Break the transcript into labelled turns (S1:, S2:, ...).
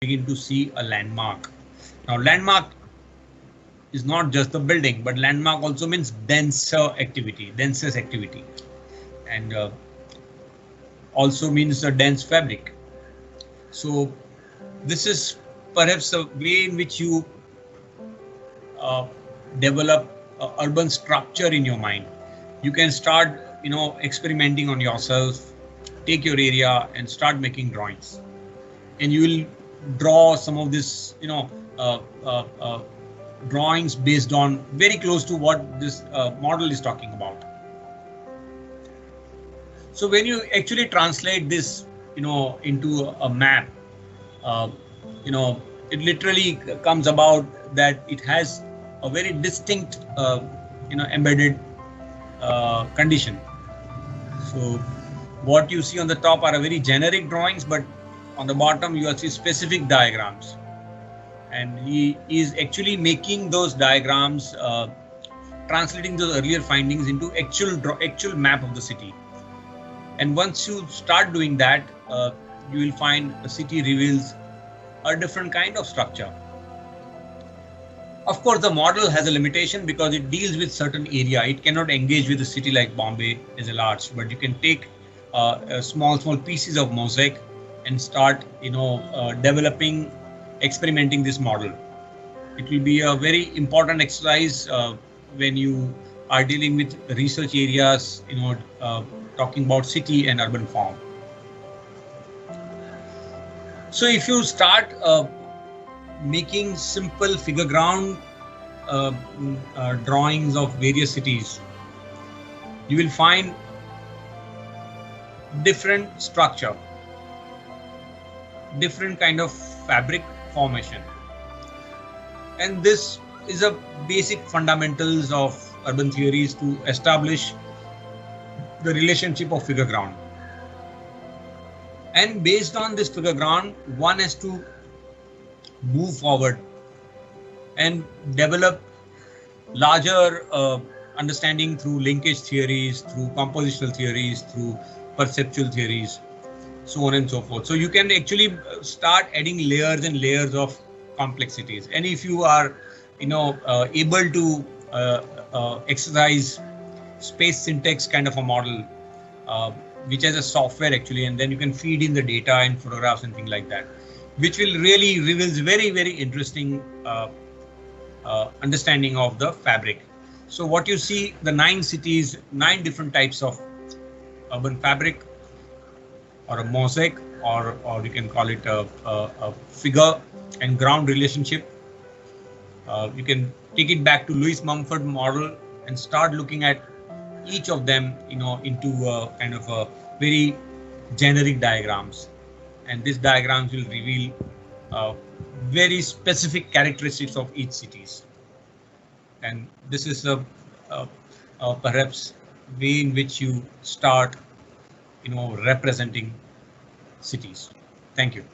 S1: begin to see a landmark. Now, landmark is not just the building, but landmark also means densest activity, and also means the dense fabric. So this is perhaps the way in which you develop urban structure in your mind. You can start, experimenting on yourself, take your area and start making drawings, and you will draw some of this, drawings based on very close to what this model is talking about. So when you actually translate this, into a map, it literally comes about that it has a very distinct, embedded condition. So what you see on the top are a very generic drawings, but on the bottom you will see specific diagrams. And he is actually making those diagrams, translating those earlier findings into actual map of the city. And once you start doing that, you will find the city reveals a different kind of structure. Of course, the model has a limitation because it deals with certain area. It cannot engage with a city like Bombay as a large, but you can take small pieces of mosaic and start, developing, experimenting this model. It will be a very important exercise when you are dealing with research areas, talking about city and urban form. So if you start making simple figure ground drawings of various cities, you will find different structure, different kind of fabric formation. And this is a basic fundamentals of urban theories to establish the relationship of figure ground. And based on this figure ground, one has to move forward and develop larger understanding through linkage theories, through compositional theories, through perceptual theories, so on and so forth. So you can actually start adding layers and layers of complexities. And if you are, able to exercise space syntax kind of a model, which has a software actually, and then you can feed in the data and photographs and things like that, which will really reveals very, very interesting understanding of the fabric. So what you see, the 9 cities, 9 different types of urban fabric, or a mosaic, or you can call it a figure and ground relationship. You can take it back to Lewis Mumford model and start looking at each of them, into a kind of a very generic diagrams. And these diagrams will reveal very specific characteristics of each cities. And this is a perhaps way in which you start, representing cities. Thank you.